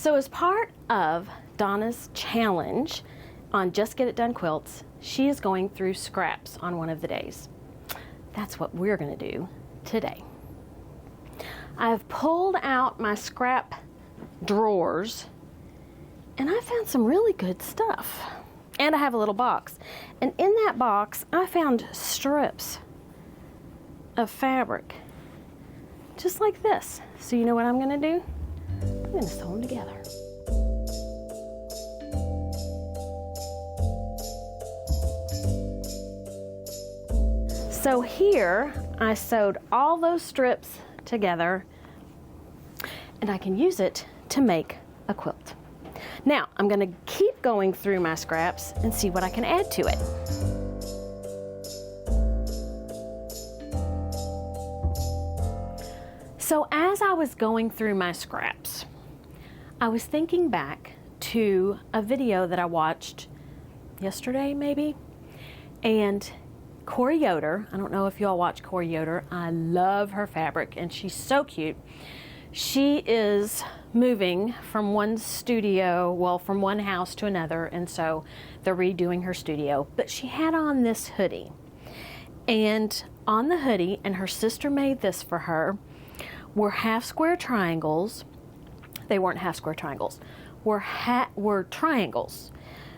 So as part of Donna's challenge on Just Get It Done Quilts, she is going through scraps on one of the days. That's what we're going to do today. I've pulled out my scrap drawers and I found some really good stuff. And I have a little box. And in that box, I found strips of fabric, just like this. So you know what I'm going to do? I'm going to sew them together. So here I sewed all those strips together and I can use it to make a quilt. Now I'm going to keep going through my scraps and see what I can add to it. So as I was going through my scraps, I was thinking back to a video that I watched yesterday maybe, and Corey Yoder, I don't know if y'all watch Corey Yoder, I love her fabric and she's so cute. She is moving from one studio, well, from one house to another, and so they're redoing her studio, but she had on this hoodie. And on the hoodie, and her sister made this for her, were half square triangles. They weren't half square triangles, were triangles.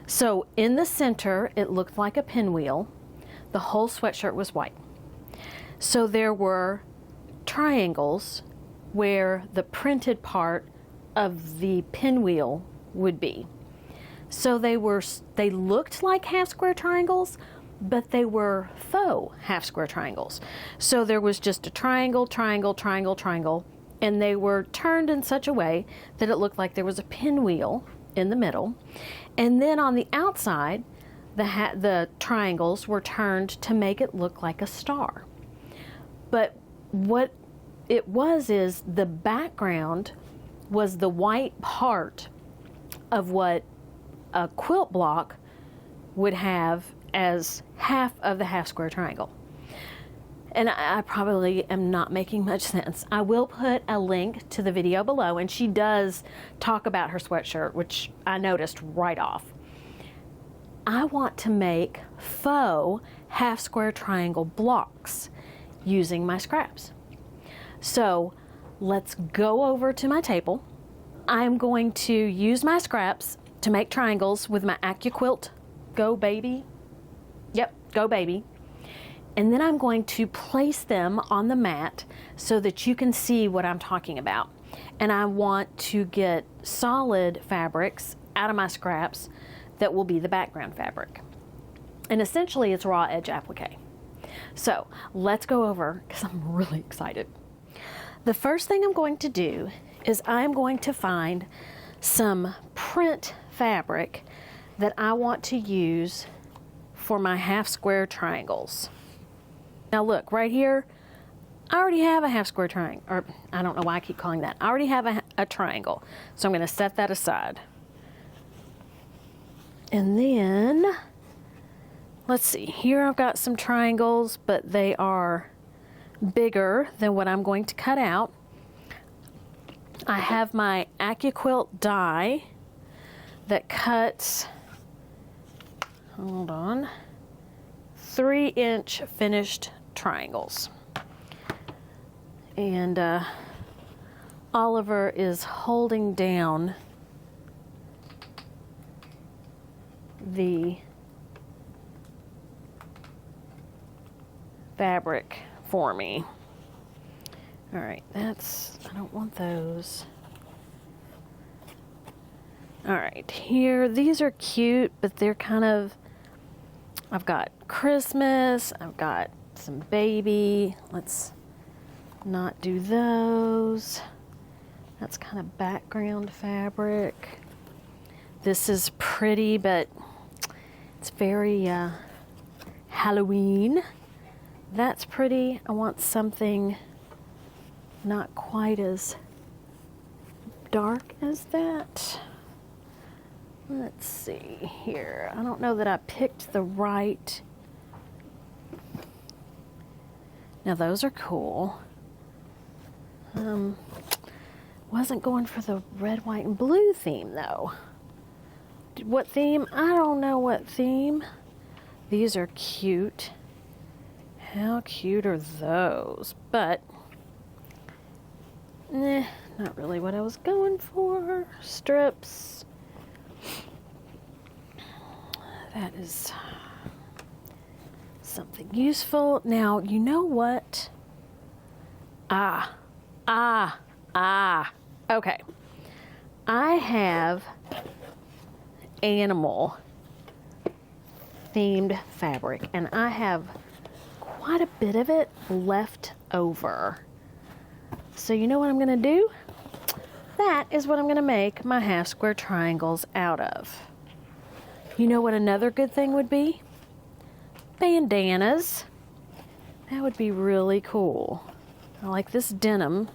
So in the center, it looked like a pinwheel. The whole sweatshirt was white. So there were triangles where the printed part of the pinwheel would be. So they looked like half square triangles, but they were faux half square triangles. So there was just a triangle, triangle, triangle, triangle, and they were turned in such a way that it looked like there was a pinwheel in the middle. And then on the outside, the triangles were turned to make it look like a star. But what it was is the background was the white part of what a quilt block would have as half of the half square triangle. And I probably am not making much sense. I will put a link to the video below, and she does talk about her sweatshirt, which I noticed right off. I want to make faux half square triangle blocks using my scraps. So let's go over to my table. I'm going to use my scraps to make triangles with my AccuQuilt Go Baby. Yep, Go Baby. And then I'm going to place them on the mat so that you can see what I'm talking about. And I want to get solid fabrics out of my scraps that will be the background fabric. And essentially it's raw edge applique. So let's go over, because I'm really excited. The first thing I'm going to do is I'm going to find some print fabric that I want to use for my half square triangles. Now look, right here, I already have a half square triangle, or I don't know why I keep calling that. I already have a triangle, so I'm going to set that aside. And then, let's see, here I've got some triangles, but they are bigger than what I'm going to cut out. I have my AccuQuilt die that cuts, hold on, 3-inch finished triangles. And Oliver is holding down the fabric for me. All right, I don't want those. All right, here, these are cute, but they're kind of, I've got Christmas, I've got some baby. Let's not do those. That's kind of background fabric. This is pretty, but it's very Halloween. That's pretty. I want something not quite as dark as that. Let's see here. I don't know that I picked the right. Now those are cool. Wasn't going for the red, white, and blue theme though. What theme? I don't know what theme. These are cute. How cute are those? But, not really what I was going for. Strips. That is something useful. Now, you know what? Okay. I have animal themed fabric, and I have quite a bit of it left over. So you know what I'm going to do? That is what I'm going to make my half square triangles out of. You know what another good thing would be? Bandanas. That would be really cool. I like this denim,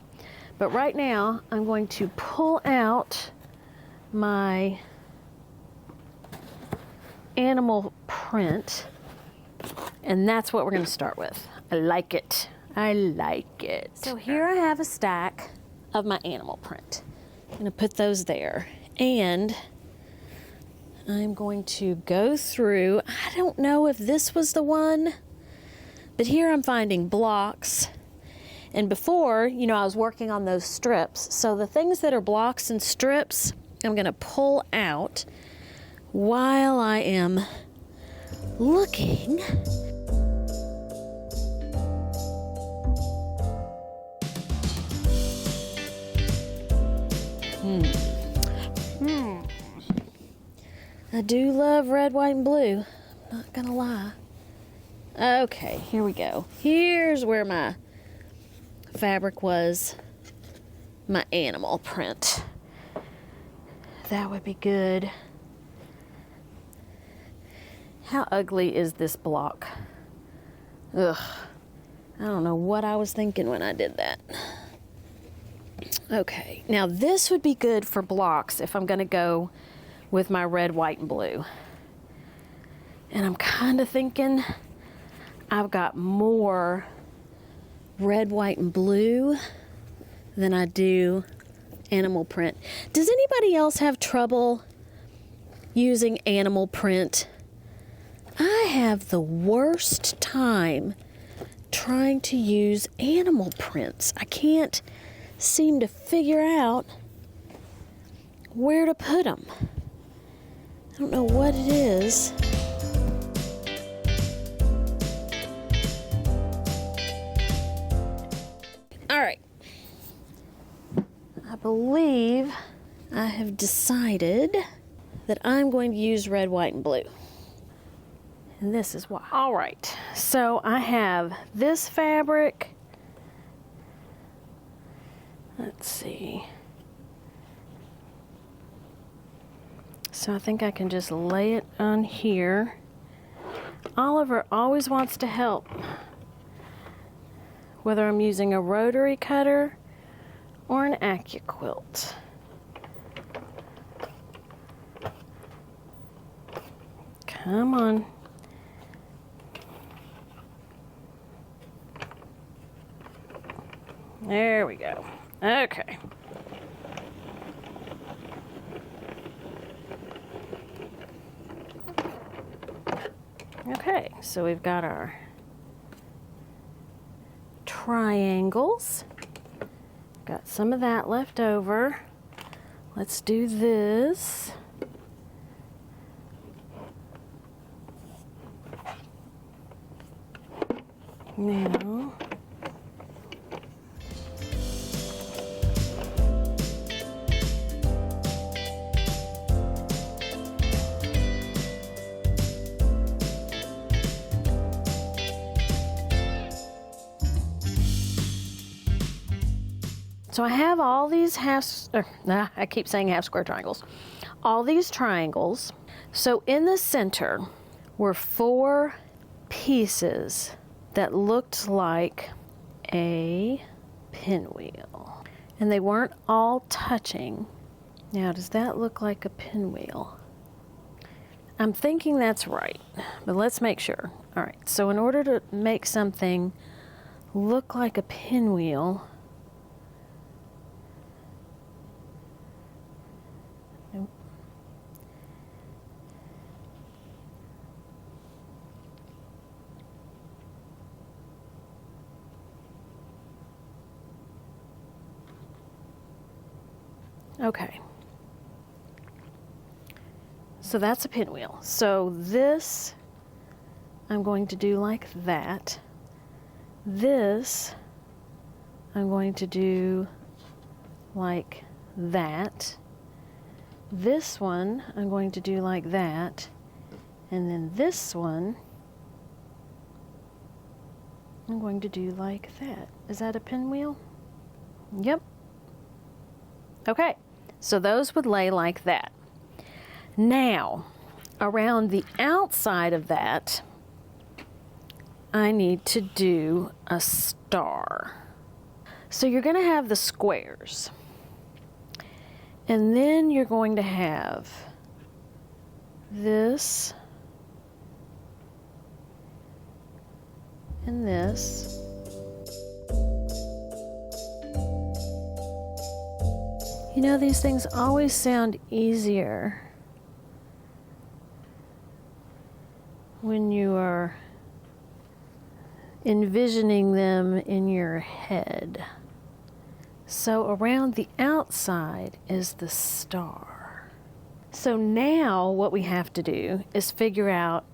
but right now I'm going to pull out my animal print, and that's what we're going to start with. I like it. I like it. So here I have a stack of my animal print. I'm going to put those there, and I'm going to go through. I don't know if this was the one, but here I'm finding blocks. And before, you know, I was working on those strips. So the things that are blocks and strips, I'm going to pull out while I am looking. I do love red, white, and blue. I'm not gonna lie. Okay, here we go. Here's where my fabric was. My animal print. That would be good. How ugly is this block? Ugh. I don't know what I was thinking when I did that. Okay, now this would be good for blocks if I'm gonna go with my red, white, and blue. And I'm kind of thinking I've got more red, white, and blue than I do animal print. Does anybody else have trouble using animal print? I have the worst time trying to use animal prints. I can't seem to figure out where to put them. I don't know what it is. All right. I believe I have decided that I'm going to use red, white, and blue. And this is why. All right. So I have this fabric. Let's see. So I think I can just lay it on here. Oliver always wants to help, whether I'm using a rotary cutter or an AccuQuilt. Come on. There we go. Okay. Okay, so we've got our triangles. Got some of that left over. Let's do this. Now, so I have all these I keep saying half square triangles. All these triangles. So in the center were 4 pieces that looked like a pinwheel. And they weren't all touching. Now, does that look like a pinwheel? I'm thinking that's right, but let's make sure. All right, so in order to make something look like a pinwheel, Nope. Okay. So that's a pinwheel. So this I'm going to do like that. This I'm going to do like that. This one I'm going to do like that. And then this one I'm going to do like that. Is that a pinwheel? Yep. Okay, so those would lay like that. Now, around the outside of that, I need to do a star. So you're going to have the squares. And then you're going to have this and this. You know, these things always sound easier when you are envisioning them in your head. So around the outside is the star. So now what we have to do is figure out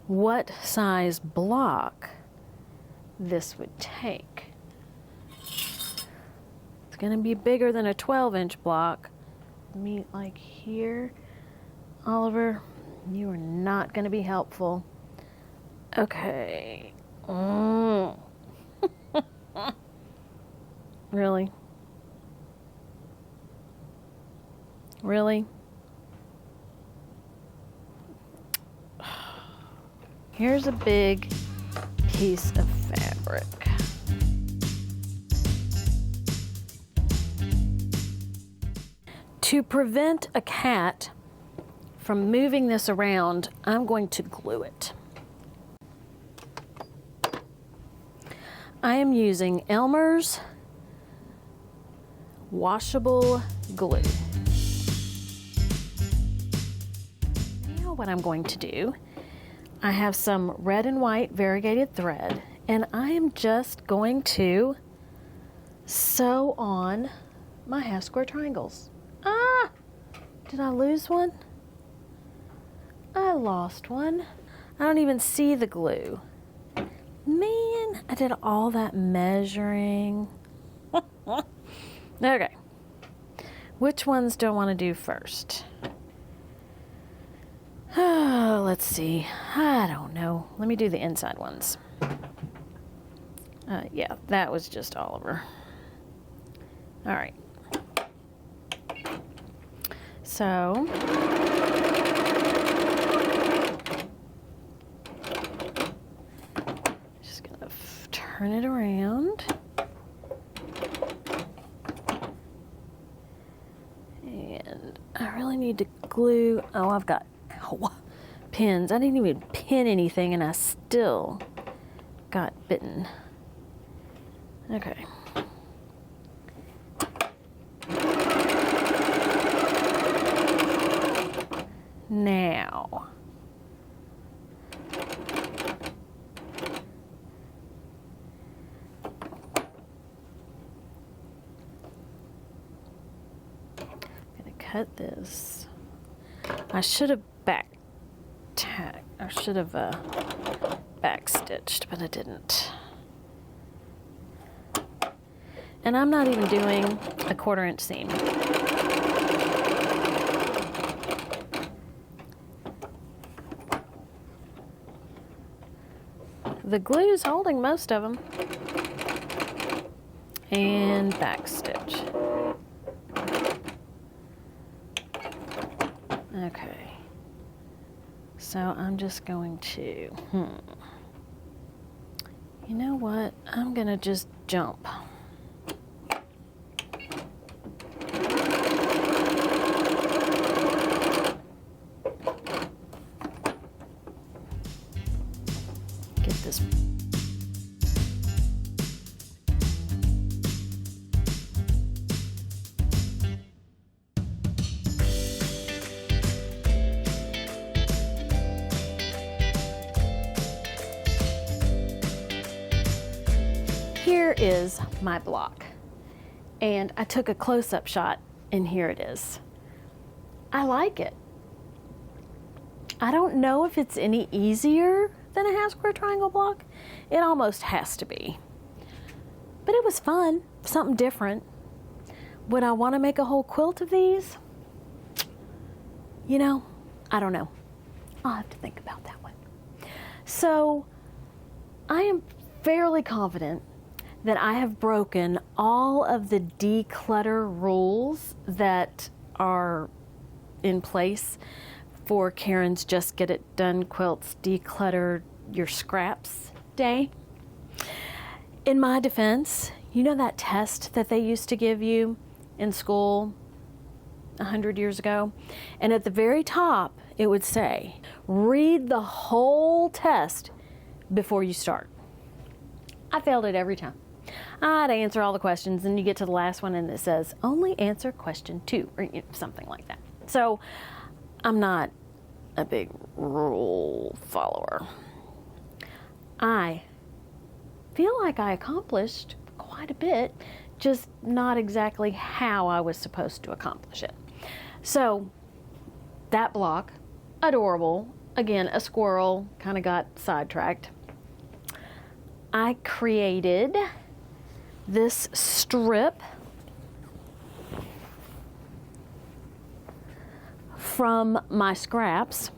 what size block this would take. It's going to be bigger than a 12-inch block. Meet like here. Oliver, you are not going to be helpful. Okay. Really? Really? Here's a big piece of fabric. To prevent a cat from moving this around, I'm going to glue it. I am using Elmer's washable glue. Now what I'm going to do, I have some red and white variegated thread, and I am just going to sew on my half square triangles. Ah! Did I lose one? I lost one. I don't even see the glue. Man, I did all that measuring. Okay. Which ones do I want to do first? Oh, let's see. I don't know. Let me do the inside ones. Yeah, that was just Oliver. All right. So, just gonna turn it around. And I really need to glue. Oh, I've got pins. I didn't even pin anything and I still got bitten. Okay. Now, I'm gonna cut this. I should have back stitched, but I didn't. And I'm not even doing a 1/4 inch seam. The glue is holding most of them. And back stitch. Okay. So I'm just going to, you know what? I'm going to just jump. Get this. here is my block. And I took a close-up shot, and here it is. I like it. I don't know if it's any easier than a half square triangle block. It almost has to be. But it was fun, something different. Would I want to make a whole quilt of these? You know, I don't know. I'll have to think about that one. So, I am fairly confident that I have broken all of the declutter rules that are in place for Karen's Just Get It Done Quilts Declutter Your Scraps Day. In my defense, you know that test that they used to give you in school 100 years ago? And at the very top, it would say, read the whole test before you start. I failed it every time. I'd answer all the questions, and you get to the last one, and it says, only answer question 2, or something like that. So, I'm not a big rule follower. I feel like I accomplished quite a bit, just not exactly how I was supposed to accomplish it. So, that block, adorable. Again, a squirrel, kind of got sidetracked. I created this strip from my scraps.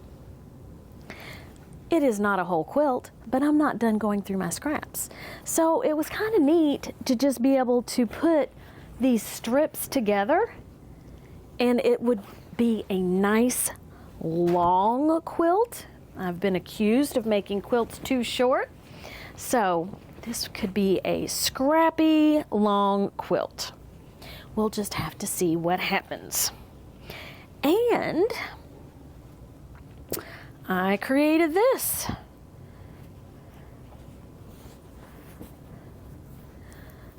It is not a whole quilt, but I'm not done going through my scraps. So it was kind of neat to just be able to put these strips together, and it would be a nice long quilt. I've been accused of making quilts too short, so this could be a scrappy long quilt. We'll just have to see what happens. And I created this.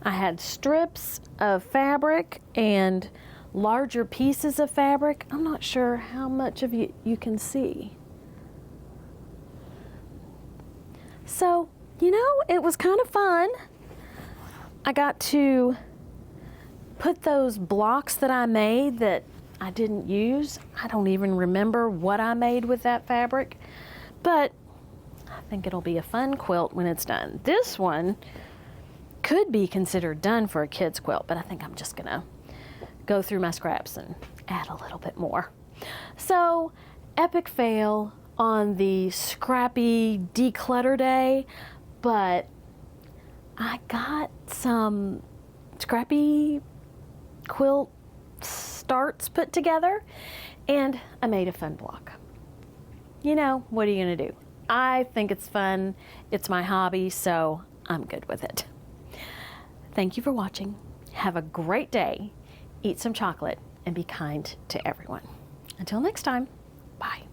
I had strips of fabric and larger pieces of fabric. I'm not sure how much of you can see. So, you know, it was kind of fun. I got to put those blocks that I made that I didn't use. I don't even remember what I made with that fabric, but I think it'll be a fun quilt when it's done. This one could be considered done for a kid's quilt, but I think I'm just gonna go through my scraps and add a little bit more. So, epic fail on the Scrappy Declutter Day, but I got some Scrappy quilt starts put together, and I made a fun block. You know, what are you gonna do? I think it's fun. It's my hobby, so I'm good with it. Thank you for watching. Have a great day. Eat some chocolate and be kind to everyone. Until next time, bye.